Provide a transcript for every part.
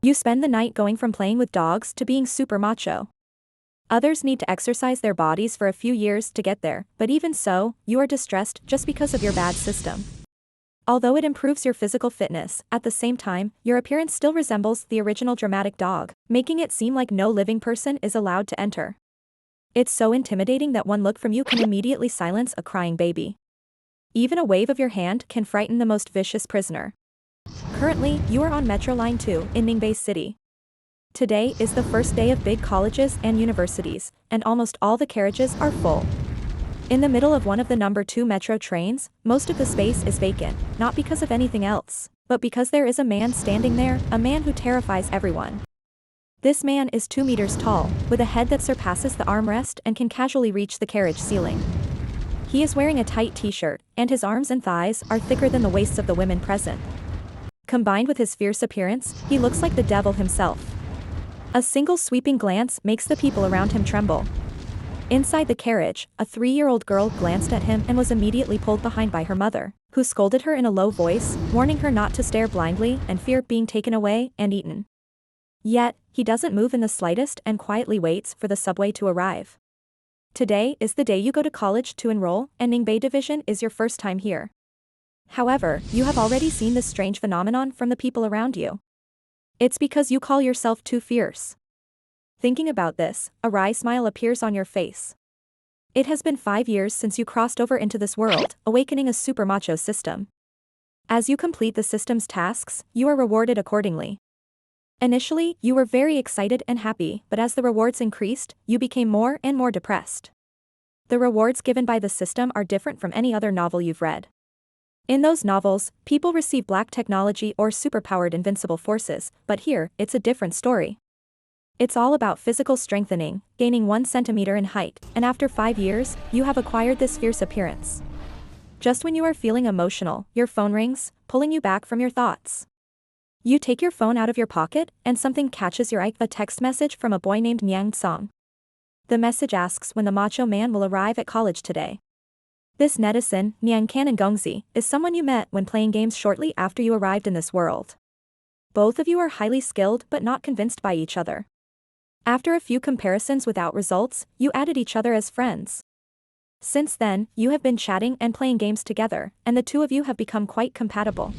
You spend the night going from playing with dogs to being super macho. Others need to exercise their bodies for a few years to get there, but even so, you are distressed just because of your bad system. Although it improves your physical fitness, at the same time, your appearance still resembles the original dramatic dog, making it seem like no living person is allowed to enter. It's so intimidating that one look from you can immediately silence a crying baby. Even a wave of your hand can frighten the most vicious prisoner. Currently, you are on Metro Line 2 in Ningbei City. Today is the first day of big colleges and universities, and almost all the carriages are full. In the middle of one of the number 2 metro trains, most of the space is vacant, not because of anything else, but because there is a man standing there, a man who terrifies everyone. This man is 2 meters tall, with a head that surpasses the armrest and can casually reach the carriage ceiling. He is wearing a tight t-shirt, and his arms and thighs are thicker than the waists of the women present. Combined with his fierce appearance, he looks like the devil himself. A single sweeping glance makes the people around him tremble. Inside the carriage, a 3-year-old girl glanced at him and was immediately pulled behind by her mother, who scolded her in a low voice, warning her not to stare blindly and fear being taken away and eaten. Yet, he doesn't move in the slightest and quietly waits for the subway to arrive. Today is the day you go to college to enroll, and Ningbei Division is your first time here. However, you have already seen this strange phenomenon from the people around you. It's because you call yourself too fierce. Thinking about this, a wry smile appears on your face. It has been 5 years since you crossed over into this world, awakening a super macho system. As you complete the system's tasks, you are rewarded accordingly. Initially, you were very excited and happy, but as the rewards increased, you became more and more depressed. The rewards given by the system are different from any other novel you've read. In those novels, people receive black technology or superpowered invincible forces, but here, it's a different story. It's all about physical strengthening, gaining 1 centimeter in height, and after 5 years, you have acquired this fierce appearance. Just when you are feeling emotional, your phone rings, pulling you back from your thoughts. You take your phone out of your pocket, and something catches your eye, a text message from a boy named Nyang Song. The message asks when the macho man will arrive at college today. This netizen, Nyang Kanan Gongzi, is someone you met when playing games shortly after you arrived in this world. Both of you are highly skilled but not convinced by each other. After a few comparisons without results, you added each other as friends. Since then, you have been chatting and playing games together, and the two of you have become quite compatible.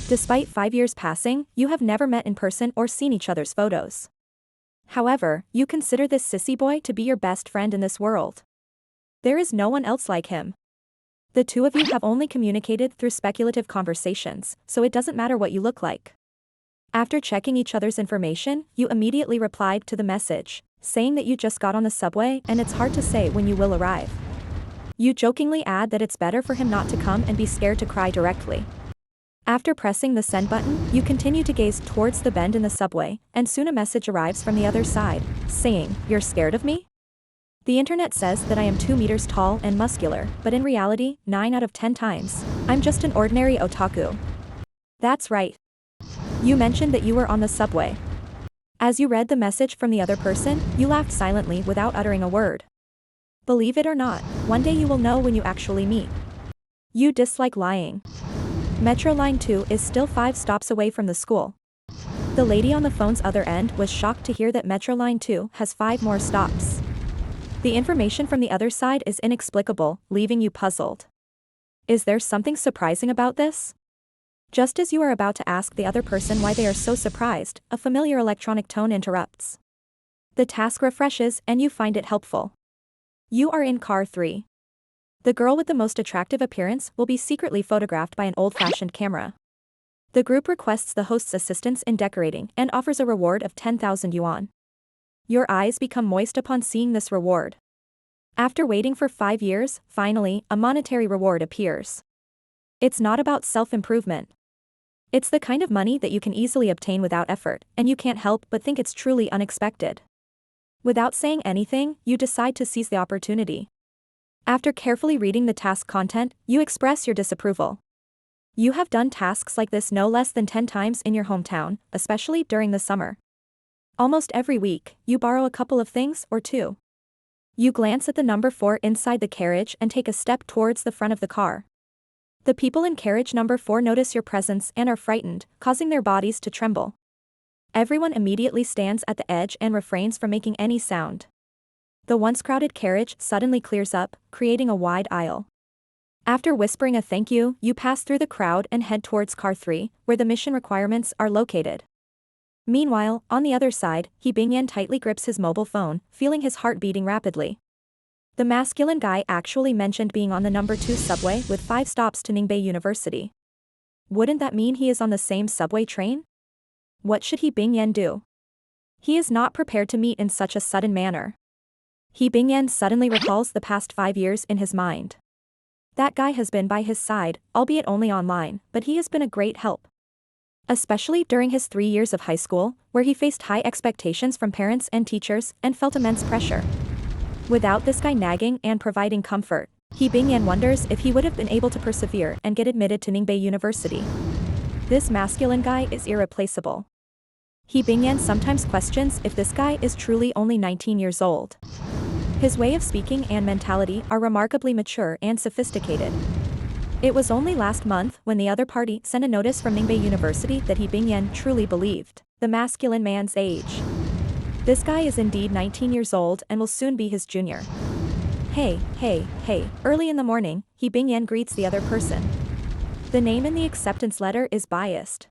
Despite 5 years passing, you have never met in person or seen each other's photos. However, you consider this sissy boy to be your best friend in this world. There is no one else like him. The two of you have only communicated through speculative conversations, so it doesn't matter what you look like. After checking each other's information, you immediately replied to the message, saying that you just got on the subway and it's hard to say when you will arrive. You jokingly add that it's better for him not to come and be scared to cry directly. After pressing the send button, you continue to gaze towards the bend in the subway, and soon a message arrives from the other side, saying, "You're scared of me?" The internet says that I am 2 meters tall and muscular, but in reality, 9 out of 10 times, I'm just an ordinary otaku. That's right. You mentioned that you were on the subway. As you read the message from the other person, you laughed silently without uttering a word. Believe it or not, one day you will know when you actually meet. You dislike lying. Metro Line 2 is still 5 stops away from the school. The lady on the phone's other end was shocked to hear that Metro Line 2 has 5 more stops. The information from the other side is inexplicable, leaving you puzzled. Is there something surprising about this? Just as you are about to ask the other person why they are so surprised, a familiar electronic tone interrupts. The task refreshes and you find it helpful. You are in car 3. The girl with the most attractive appearance will be secretly photographed by an old-fashioned camera. The group requests the host's assistance in decorating and offers a reward of 10,000 yuan. Your eyes become moist upon seeing this reward. After waiting for 5 years, finally, a monetary reward appears. It's not about self-improvement. It's the kind of money that you can easily obtain without effort, and you can't help but think it's truly unexpected. Without saying anything, you decide to seize the opportunity. After carefully reading the task content, you express your disapproval. You have done tasks like this no less than 10 times in your hometown, especially during the summer. Almost every week, you borrow a couple of things or 2. You glance at the number 4 inside the carriage and take a step towards the front of the car. The people in carriage number 4 notice your presence and are frightened, causing their bodies to tremble. Everyone immediately stands at the edge and refrains from making any sound. The once crowded carriage suddenly clears up, creating a wide aisle. After whispering a thank you, you pass through the crowd and head towards car 3, where the mission requirements are located. Meanwhile, on the other side, Hee Bing-yen tightly grips his mobile phone, feeling his heart beating rapidly. The masculine guy actually mentioned being on the number 2 subway with 5 stops to Ningbei University. Wouldn't that mean he is on the same subway train? What should Hee Bing-yen do? He is not prepared to meet in such a sudden manner. Hee Bing-yen suddenly recalls the past 5 years in his mind. That guy has been by his side, albeit only online, but he has been a great help. Especially during his 3 years of high school, where he faced high expectations from parents and teachers and felt immense pressure. Without this guy nagging and providing comfort, Hee Bing-yen wonders if he would have been able to persevere and get admitted to Ningbei University. This masculine guy is irreplaceable. Hee Bing-yen sometimes questions if this guy is truly only 19 years old. His way of speaking and mentality are remarkably mature and sophisticated. It was only last month when the other party sent a notice from Ningbei University that Hee Bing-yen truly believed the masculine man's age. This guy is indeed 19 years old and will soon be his junior. Hey. Early in the morning, Hee Bing-yen greets the other person. The name in the acceptance letter is biased.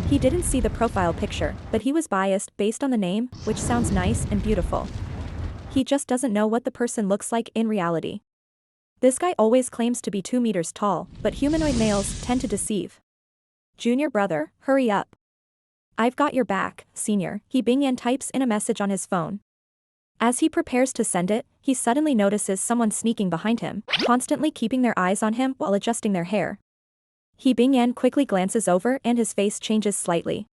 He didn't see the profile picture, but he was biased based on the name, which sounds nice and beautiful. He just doesn't know what the person looks like in reality. This guy always claims to be 2 meters tall, but humanoid males tend to deceive. Junior brother, hurry up. I've got your back, senior, Hee Bing-yen types in a message on his phone. As he prepares to send it, he suddenly notices someone sneaking behind him, constantly keeping their eyes on him while adjusting their hair. Hee Bing-yen quickly glances over and his face changes slightly.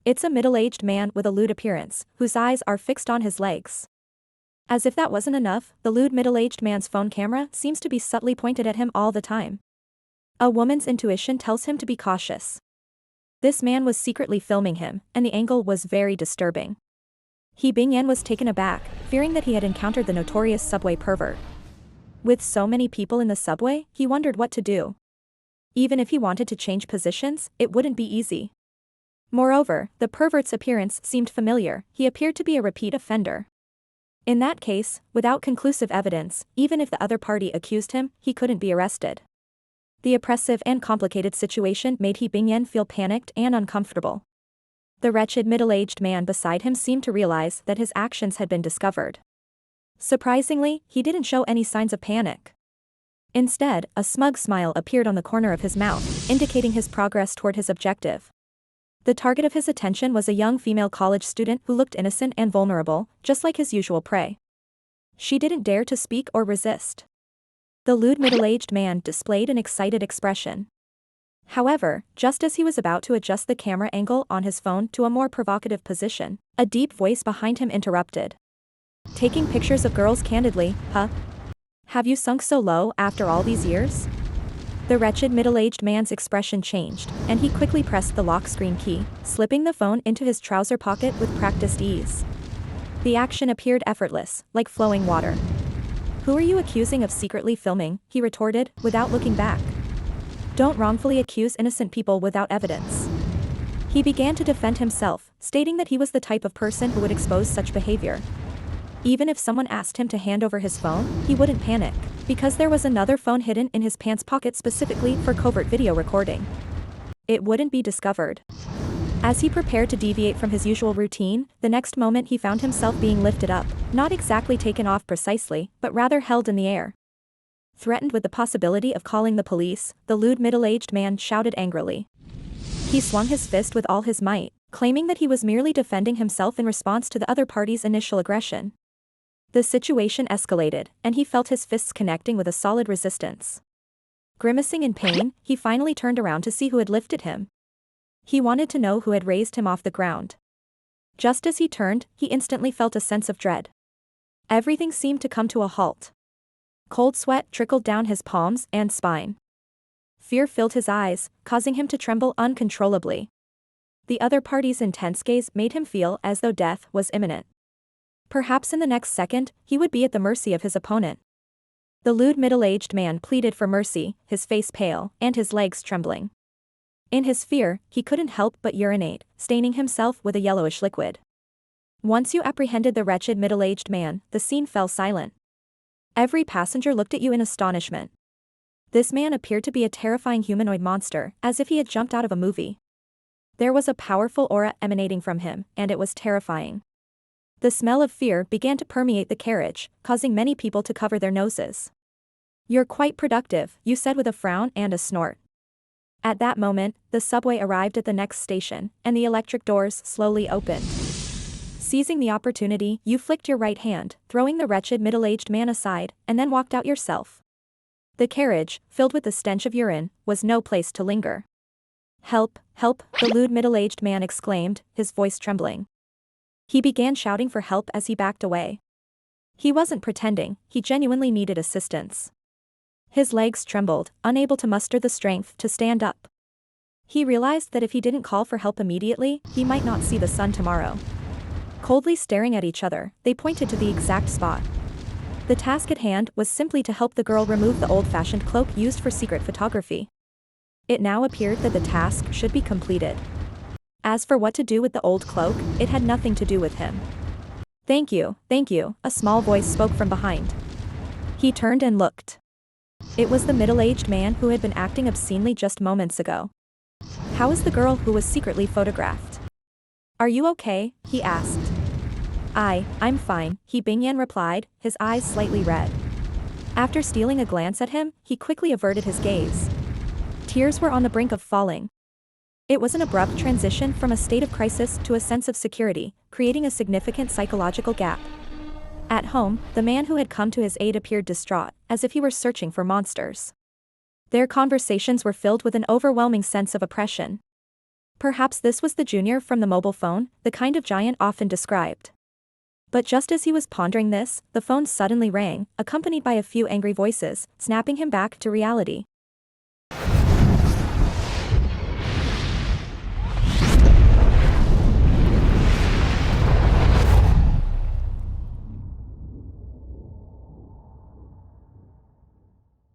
It's a middle-aged man with a lewd appearance, whose eyes are fixed on his legs. As if that wasn't enough, the lewd middle-aged man's phone camera seems to be subtly pointed at him all the time. A woman's intuition tells him to be cautious. This man was secretly filming him, and the angle was very disturbing. Hee Bing-yen was taken aback, fearing that he had encountered the notorious subway pervert. With so many people in the subway, he wondered what to do. Even if he wanted to change positions, it wouldn't be easy. Moreover, the pervert's appearance seemed familiar, he appeared to be a repeat offender. In that case, without conclusive evidence, even if the other party accused him, he couldn't be arrested. The oppressive and complicated situation made Hee Bing-yen feel panicked and uncomfortable. The wretched middle-aged man beside him seemed to realize that his actions had been discovered. Surprisingly, he didn't show any signs of panic. Instead, a smug smile appeared on the corner of his mouth, indicating his progress toward his objective. The target of his attention was a young female college student who looked innocent and vulnerable, just like his usual prey. She didn't dare to speak or resist. The lewd middle-aged man displayed an excited expression. However, just as he was about to adjust the camera angle on his phone to a more provocative position, a deep voice behind him interrupted. Taking pictures of girls candidly, huh? Have you sunk so low after all these years? The wretched middle-aged man's expression changed, and he quickly pressed the lock screen key, slipping the phone into his trouser pocket with practiced ease. The action appeared effortless, like flowing water. Who are you accusing of secretly filming? He retorted, without looking back. Don't wrongfully accuse innocent people without evidence. He began to defend himself, stating that he was the type of person who would expose such behavior. Even if someone asked him to hand over his phone, he wouldn't panic, because there was another phone hidden in his pants pocket specifically for covert video recording. It wouldn't be discovered. As he prepared to deviate from his usual routine, the next moment he found himself being lifted up, not exactly taken off precisely, but rather held in the air. Threatened with the possibility of calling the police, the lewd middle-aged man shouted angrily. He swung his fist with all his might, claiming that he was merely defending himself in response to the other party's initial aggression. The situation escalated, and he felt his fists connecting with a solid resistance. Grimacing in pain, he finally turned around to see who had lifted him. He wanted to know who had raised him off the ground. Just as he turned, he instantly felt a sense of dread. Everything seemed to come to a halt. Cold sweat trickled down his palms and spine. Fear filled his eyes, causing him to tremble uncontrollably. The other party's intense gaze made him feel as though death was imminent. Perhaps in the next second, he would be at the mercy of his opponent. The lewd middle-aged man pleaded for mercy, his face pale, and his legs trembling. In his fear, he couldn't help but urinate, staining himself with a yellowish liquid. Once you apprehended the wretched middle-aged man, the scene fell silent. Every passenger looked at you in astonishment. This man appeared to be a terrifying humanoid monster, as if he had jumped out of a movie. There was a powerful aura emanating from him, and it was terrifying. The smell of fear began to permeate the carriage, causing many people to cover their noses. "You're quite productive," you said with a frown and a snort. At that moment, the subway arrived at the next station, and the electric doors slowly opened. Seizing the opportunity, you flicked your right hand, throwing the wretched middle-aged man aside, and then walked out yourself. The carriage, filled with the stench of urine, was no place to linger. "Help, help," the lewd middle-aged man exclaimed, his voice trembling. He began shouting for help as he backed away. He wasn't pretending, he genuinely needed assistance. His legs trembled, unable to muster the strength to stand up. He realized that if he didn't call for help immediately, he might not see the sun tomorrow. Coldly staring at each other, they pointed to the exact spot. The task at hand was simply to help the girl remove the old-fashioned cloak used for secret photography. It now appeared that the task should be completed. As for what to do with the old cloak, it had nothing to do with him. Thank you," a small voice spoke from behind. He turned and looked. It was the middle-aged man who had been acting obscenely just moments ago. "How is the girl who was secretly photographed?" "Are you okay?" he asked. I'm fine," he Bingyan replied, his eyes slightly red. After stealing a glance at him, he quickly averted his gaze. Tears were on the brink of falling. It was an abrupt transition from a state of crisis to a sense of security, creating a significant psychological gap. At home, the man who had come to his aid appeared distraught, as if he were searching for monsters. Their conversations were filled with an overwhelming sense of oppression. Perhaps this was the junior from the mobile phone, the kind of giant often described. But just as he was pondering this, the phone suddenly rang, accompanied by a few angry voices, snapping him back to reality.